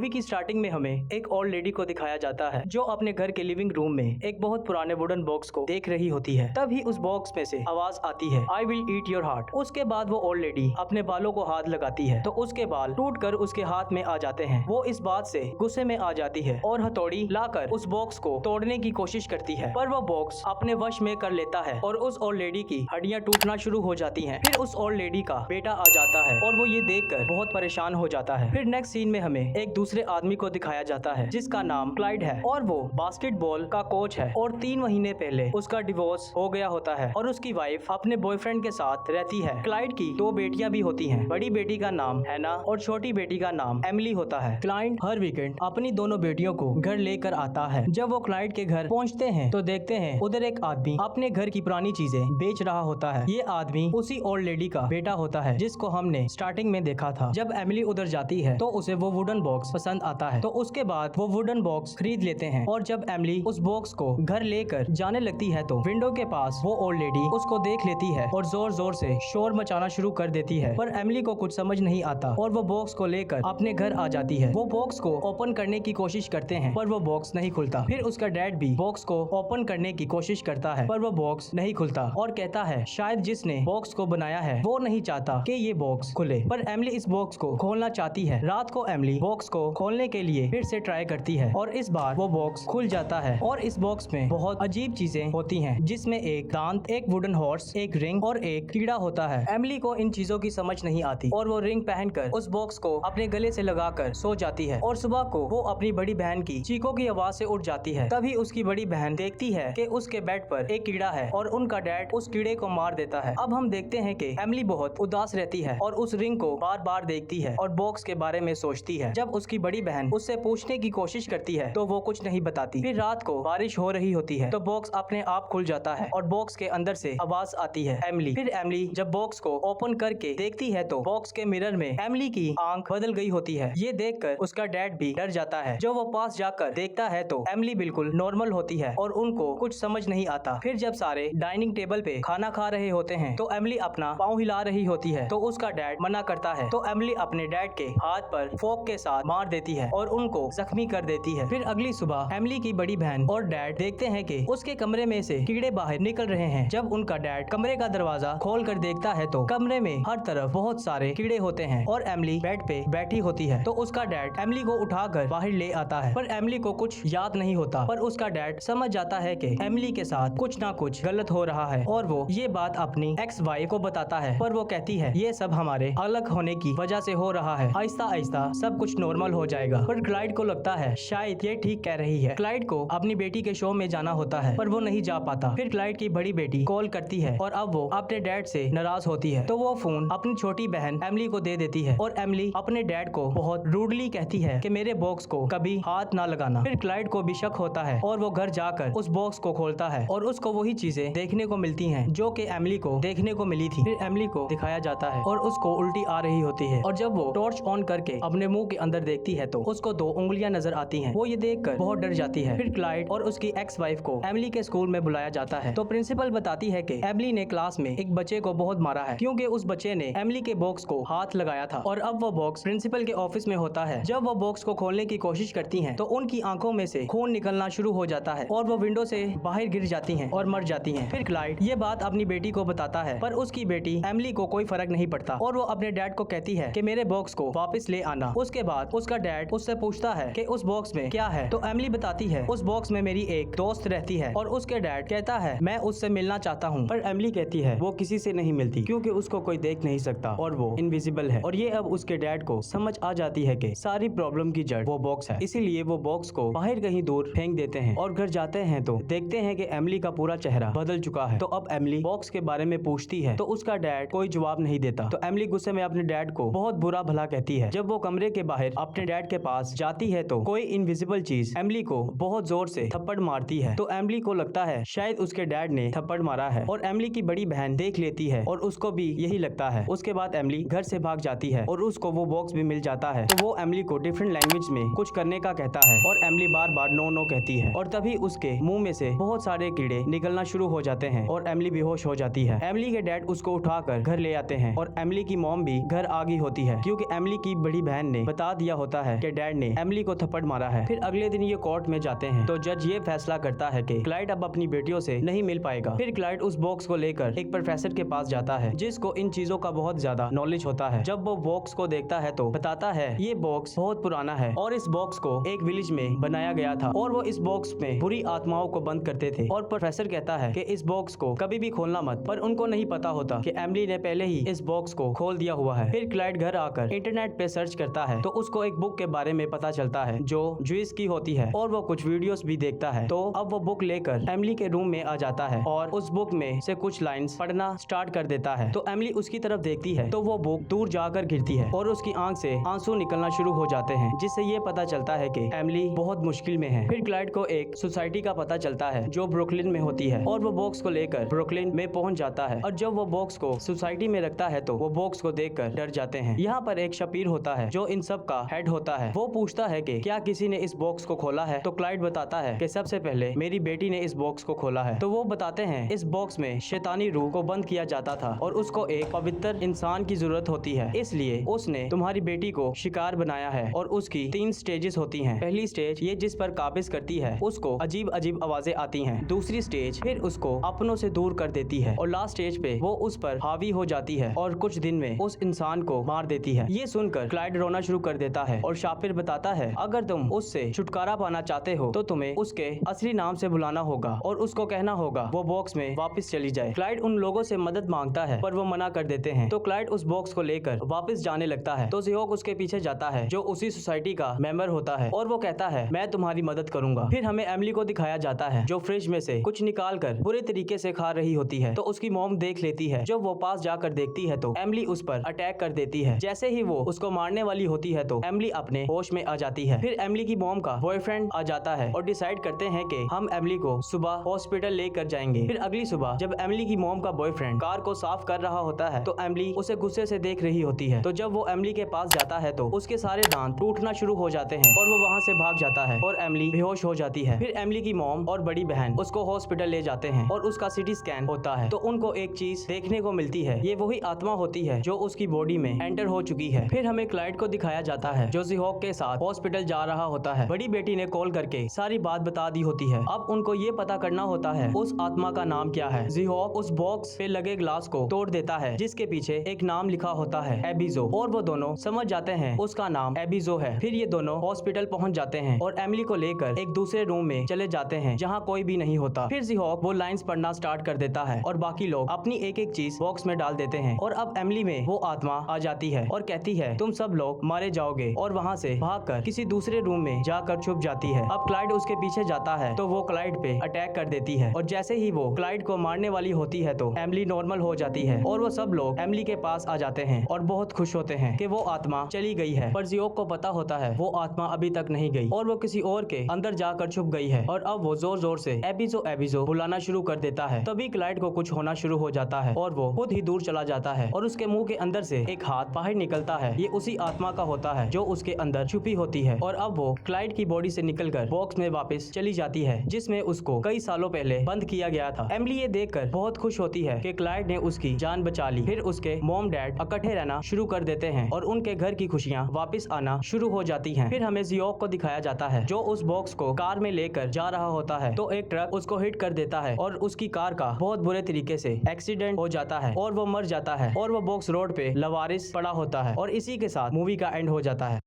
Movie की starting में हमें एक ओल्ड लेडी को दिखाया जाता है जो अपने घर के लिविंग रूम में एक बहुत पुराने वुडन बॉक्स को देख रही होती है। तभी उस बॉक्स में से आवाज आती है, I will eat your heart. उसके बाद वो ओल्ड लेडी अपने बालों को हाथ लगाती है तो उसके बाल टूट कर उसके हाथ में आ जाते हैं। वो इस बात से गुस्से में आ जाती है और हथौड़ी लाकर उस बॉक्स को तोड़ने की कोशिश करती है, पर वो बॉक्स अपने वश में कर लेता है और उस ओल्ड लेडी की हड्डियां टूटना शुरू हो जाती हैं। फिर उस ओल्ड लेडी का बेटा आ जाता है और वो ये देखकर बहुत परेशान हो जाता है। फिर नेक्स्ट सीन में हमें एक दूसरे आदमी को दिखाया जाता है जिसका नाम क्लाइड है और वो बास्केटबॉल का कोच है और 3 महीने पहले उसका डिवोर्स हो गया होता है और उसकी वाइफ अपने बॉयफ्रेंड के साथ रहती है। क्लाइड की 2 बेटियां भी होती हैं। बड़ी बेटी का नाम हैना और छोटी बेटी का नाम एमिली होता है। क्लाइड हर वीकेंड अपनी दोनों बेटियों को घर लेकर आता है। जब वो क्लाइड के घर पहुंचते हैं तो देखते हैं उधर एक आदमी अपने घर की पुरानी चीजें बेच रहा होता है। ये आदमी उसी ओल्ड लेडी का बेटा होता है जिसको हमने स्टार्टिंग में देखा था। जब एमिली उधर जाती है तो उसे वो वुडन बॉक्स पसंद आता है तो उसके बाद वो वुडन बॉक्स खरीद लेते हैं और जब एमिली उस बॉक्स को घर लेकर जाने लगती है तो विंडो के पास वो ओल्ड लेडी उसको देख लेती है और जोर जोर से शोर मचाना शुरू कर देती है, पर एमिली को कुछ समझ नहीं आता और वो बॉक्स को लेकर अपने घर आ जाती है। वो बॉक्स को ओपन करने की कोशिश करते हैं पर वो बॉक्स नहीं खुलता। फिर उसका डैड भी बॉक्स को ओपन करने की कोशिश करता है पर वो बॉक्स नहीं खुलता और कहता है शायद जिसने बॉक्स को बनाया है वो नहीं चाहता कि ये बॉक्स खुले, पर एमिली इस बॉक्स को खोलना चाहती है। रात को एमिली बॉक्स को खोलने के लिए फिर से ट्राई करती है और इस बार वो बॉक्स खुल जाता है और इस बॉक्स में बहुत अजीब चीजें होती हैं जिसमें एक दांत, एक वुडन हॉर्स, एक रिंग और एक कीड़ा होता है। एमिली को इन चीजों की समझ नहीं आती और वो रिंग पहनकर उस बॉक्स को अपने गले से लगाकर सो जाती है और सुबह को वो अपनी बड़ी बहन की चीखों की आवाज से उठ जाती है। तभी उसकी बड़ी बहन देखती है कि उसके बेड पर एक कीड़ा है और उनका डैड उस कीड़े को मार देता है। अब हम देखते हैं कि एमिली बहुत उदास रहती है और उस रिंग को बार बार देखती है और बॉक्स के बारे में सोचती है। जब उसकी बड़ी बहन उससे पूछने की कोशिश करती है तो वो कुछ नहीं बताती। फिर रात को बारिश हो रही होती है तो बॉक्स अपने आप खुल जाता है और बॉक्स के अंदर से आवाज आती है, एमिली। फिर एमिली जब बॉक्स को ओपन करके देखती है तो बॉक्स के मिरर में एमिली की आंख बदल गई होती है। ये देखकर उसका डैड भी डर जाता है। जो वो पास जाकर देखता है तो एमिली बिल्कुल नॉर्मल होती है और उनको कुछ समझ नहीं आता। फिर जब सारे डाइनिंग टेबल पे खाना खा रहे होते हैं तो एमिली अपना पाँव हिला रही होती है तो उसका डैड मना करता है तो एमिली अपने डैड के हाथ पर फोक के साथ मार देती है और उनको जख्मी कर देती है। फिर अगली सुबह एमिली की बड़ी बहन और डैड देखते हैं कि उसके कमरे में से कीड़े बाहर निकल रहे हैं। जब उनका डैड कमरे का दरवाजा खोल कर देखता है तो कमरे में हर तरफ बहुत सारे कीड़े होते हैं और एमिली बेड पे बैठी होती है तो उसका डैड एमिली को उठाकर बाहर ले आता है, पर एमिली को कुछ याद नहीं होता। पर उसका डैड समझ जाता है कि एमिली के साथ कुछ ना कुछ गलत हो रहा है और वो ये बात अपनी एक्स वाइफ को बताता है, पर वो कहती है ये सब हमारे अलग होने की वजह से हो रहा है, आहिस्ता आहिस्ता सब कुछ नॉर्मल हो जाएगा। पर क्लाइड को लगता है शायद ये ठीक कह रही है। क्लाइड को अपनी बेटी के शो में जाना होता है पर वो नहीं जा पाता। फिर क्लाइड की बड़ी बेटी कॉल करती है और अब वो अपने डैड से नाराज होती है तो वो फोन अपनी छोटी बहन एमिली को दे देती है और एमिली अपने डैड को बहुत रूडली कहती है कि मेरे बॉक्स को कभी हाथ ना लगाना। फिर क्लाइड को भी शक होता है और वो घर जाकर उस बॉक्स को खोलता है और उसको वही चीजें देखने को मिलती हैं जो कि एमिली को देखने को मिली थी। फिर एमिली को दिखाया जाता है और उसको उल्टी आ रही होती है और जब वो टॉर्च ऑन करके अपने मुंह के अंदर देखती है तो उसको 2 उंगलियां नजर आती हैं। वो ये देखकर बहुत डर जाती है। फिर क्लाइड और उसकी एक्स वाइफ को एमिली के स्कूल में बुलाया जाता है तो प्रिंसिपल बताती है कि एमिली ने क्लास में एक बच्चे को बहुत मारा है क्योंकि उस बच्चे ने एमिली के बॉक्स को हाथ लगाया था और अब वो बॉक्स प्रिंसिपल के ऑफिस में होता है। जब वो बॉक्स को खोलने की कोशिश करती हैं तो उनकी आंखों में से खून निकलना शुरू हो जाता है और वो विंडो से बाहर गिर जाती हैं और मर जाती हैं। फिर क्लाइड ये बात अपनी बेटी को बताता है पर उसकी बेटी एमिली को कोई फर्क नहीं पड़ता और वो अपने डैड को कहती है कि मेरे बॉक्स को वापस ले आना। उसके बाद उसका डैड उससे पूछता है कि उस बॉक्स में क्या है तो एमिली बताती है उस बॉक्स में मेरी एक दोस्त रहती है और उसके डैड कहता है मैं उससे मिलना चाहता हूँ, पर एमिली कहती है वो किसी से नहीं मिलती क्योंकि उसको कोई देख नहीं सकता और वो इनविजिबल है। और ये अब उसके डैड को समझ आ जाती है कि सारी प्रॉब्लम की जड़ वो बॉक्स है, इसीलिए वो बॉक्स को बाहर कहीं दूर फेंक देते हैं और घर जाते हैं तो देखते हैं कि एमिली का पूरा चेहरा बदल चुका है। तो अब एमिली बॉक्स के बारे में पूछती है तो उसका डैड कोई जवाब नहीं देता तो एमिली गुस्से में अपने डैड को बहुत बुरा भला कहती है। जब वो कमरे के बाहर अपने डैड के पास जाती है तो कोई इनविजिबल चीज एमिली को बहुत जोर से थप्पड़ मारती है तो एमिली को लगता है शायद उसके डैड ने थप्पड़ मारा है और एमिली की बड़ी बहन देख लेती है और उसको भी यही लगता है। उसके बाद एमिली घर से भाग जाती है और उसको वो बॉक्स भी मिल जाता है तो वो एमिली को डिफरेंट लैंग्वेज में कुछ करने का कहता है और एमिली बार बार नो नो कहती है और तभी उसके मुंह में से बहुत सारे कीड़े निकलना शुरू हो जाते हैं और एमिली बेहोश हो जाती है। एमिली के डैड उसको उठाकर घर ले आते हैं और एमिली की मॉम भी घर आ गई होती है क्योंकि एमिली की बड़ी बहन ने बता दिया होता होता है कि डैड ने एमिली को थप्पड़ मारा है। फिर अगले दिन ये कोर्ट में जाते हैं तो जज ये फैसला करता है कि क्लाइड अब अपनी बेटियों से नहीं मिल पाएगा। फिर क्लाइड उस बॉक्स को लेकर एक प्रोफेसर के पास जाता है जिसको इन चीजों का बहुत ज्यादा नॉलेज होता है। जब वो बॉक्स को देखता है तो बताता है ये बॉक्स बहुत पुराना है और इस बॉक्स को एक विलेज में बनाया गया था और वो इस बॉक्स में बुरी आत्माओं को बंद करते थे। और प्रोफेसर कहता है कि इस बॉक्स को कभी भी खोलना मत, पर उनको नहीं पता होता कि एमिली ने पहले ही इस बॉक्स को खोल दिया हुआ है। फिर क्लाइड घर आकर इंटरनेट पे सर्च करता है तो उसको एक बुक के बारे में पता चलता है जो ज्यूस की होती है और वो कुछ वीडियोस भी देखता है। तो अब वो बुक लेकर एमिली के रूम में आ जाता है और उस बुक में से कुछ लाइंस पढ़ना स्टार्ट कर देता है। तो एमिली उसकी तरफ देखती है तो वो बुक दूर जाकर गिरती है और उसकी आंख से आंसू निकलना शुरू हो जाते हैं, जिससे ये पता चलता है कि एमिली बहुत मुश्किल में है। फिर क्लाइड को एक सोसाइटी का पता चलता है जो ब्रुकलिन में होती है और वो बॉक्स को लेकर ब्रुकलिन में पहुंच जाता है। और जब वो बॉक्स को सोसाइटी में रखता है तो वो बॉक्स को देखकर डर जाते हैं। यहाँ पर एक शपीर होता है जो इन सब का हेड होता है। वो पूछता है कि क्या किसी ने इस बॉक्स को खोला है? तो क्लाइड बताता है कि सबसे पहले मेरी बेटी ने इस बॉक्स को खोला है। तो वो बताते हैं इस बॉक्स में शैतानी रूह को बंद किया जाता था और उसको एक पवित्र इंसान की जरूरत होती है, इसलिए उसने तुम्हारी बेटी को शिकार बनाया है। और उसकी 3 स्टेजेस होती हैं। पहली स्टेज ये जिस पर काबिज करती है उसको अजीब अजीब आवाजें आती हैं। दूसरी स्टेज फिर उसको अपनों से दूर कर देती है और लास्ट स्टेज पे वो उस पर हावी हो जाती है और कुछ दिन में उस इंसान को मार देती है। ये सुनकर क्लाइड रोना शुरू कर देता है और शापिर बताता है अगर तुम उससे छुटकारा पाना चाहते हो तो तुम्हें उसके असली नाम से बुलाना होगा और उसको कहना होगा वो बॉक्स में वापस चली जाए। क्लाइड उन लोगों से मदद मांगता है पर वो मना कर देते हैं। तो क्लाइड उस बॉक्स को लेकर वापस जाने लगता है तो ज़िहोक उसके पीछे जाता है जो उसी सोसाइटी का मेंबर होता है और वो कहता है मैं तुम्हारी मदद करूंगा। फिर हमें एमिली को दिखाया जाता है जो फ्रिज में से कुछ निकाल कर बुरे तरीके से खा रही होती है। तो उसकी मॉम देख लेती है। जब वो पास जाकर देखती है तो एमिली उस पर अटैक कर देती है। जैसे ही वो उसको मारने वाली होती है तो एमिली अपने होश में आ जाती है। फिर एमिली की मॉम का बॉयफ्रेंड आ जाता है और डिसाइड करते हैं कि हम एमिली को सुबह हॉस्पिटल लेकर जाएंगे। फिर अगली सुबह जब एमिली की मॉम का बॉयफ्रेंड कार को साफ कर रहा होता है तो एमिली उसे गुस्से से देख रही होती है। तो जब वो एमिली के पास जाता है तो उसके सारे दांत टूटना शुरू हो जाते हैं और वो वहाँ से भाग जाता है और एमिली बेहोश हो जाती है। फिर एमिली की मॉम और बड़ी बहन उसको हॉस्पिटल ले जाते हैं और उसका सिटी स्कैन होता है तो उनको एक चीज देखने को मिलती है। ये वही आत्मा होती है जो उसकी बॉडी में एंटर हो चुकी है। फिर हमें क्लाइड को दिखाया जाता है जो ज़िहोक के साथ हॉस्पिटल जा रहा होता है। बड़ी बेटी ने कॉल करके सारी बात बता दी होती है। अब उनको ये पता करना होता है उस आत्मा का नाम क्या है। ज़िहोक उस बॉक्स पे लगे ग्लास को तोड़ देता है जिसके पीछे एक नाम लिखा होता है एबिजो और वो दोनों समझ जाते हैं उसका नाम एबिजो है। फिर ये दोनों हॉस्पिटल पहुंच जाते हैं और एमिली को लेकर एक दूसरे रूम में चले जाते हैं जहां कोई भी नहीं होता। फिर ज़िहोक वो लाइंस पढ़ना स्टार्ट कर देता है और बाकी लोग अपनी एक एक चीज बॉक्स में डाल देते हैं। और अब एमिली में वो आत्मा आ जाती है और कहती है तुम सब लोग मारे जाओगे और वहाँ से भागकर किसी दूसरे रूम में जाकर छुप जाती है। अब क्लाइड उसके पीछे जाता है तो वो क्लाइड पे अटैक कर देती है और जैसे ही वो क्लाइड को मारने वाली होती है तो एमिली नॉर्मल हो जाती है और वो सब लोग एमिली के पास आ जाते हैं और बहुत खुश होते हैं कि वो आत्मा चली गई है। पर ज़िहोक को पता होता है वो आत्मा अभी तक नहीं गई और वो किसी और के अंदर जाकर छुप गई है और अब वो जोर जोर से एबिजो एबिजो बुलाना शुरू कर देता है। तभी क्लाइड को कुछ होना शुरू हो जाता है और वो खुद ही दूर चला जाता है और उसके मुंह के अंदर से एक हाथ बाहर निकलता है। ये उसी आत्मा का होता है जो उसके अंदर छुपी होती है और अब वो क्लाइड की बॉडी से निकलकर बॉक्स में वापस चली जाती है जिसमें उसको कई सालों पहले बंद किया गया था। एमिली ये देखकर बहुत खुश होती है कि क्लाइड ने उसकी जान बचा ली। फिर उसके मॉम डैड इकट्ठे रहना शुरू कर देते हैं और उनके घर की खुशियाँ वापस आना शुरू हो जाती हैं। फिर हमें ज़िहोक को दिखाया जाता है जो उस बॉक्स को कार में लेकर जा रहा होता है तो एक ट्रक उसको हिट कर देता है और उसकी कार का बहुत बुरे तरीके से एक्सीडेंट हो जाता है और वो मर जाता है और वो बॉक्स रोड पे लवारिस पड़ा होता है और इसी के साथ मूवी का एंड हो जाता है।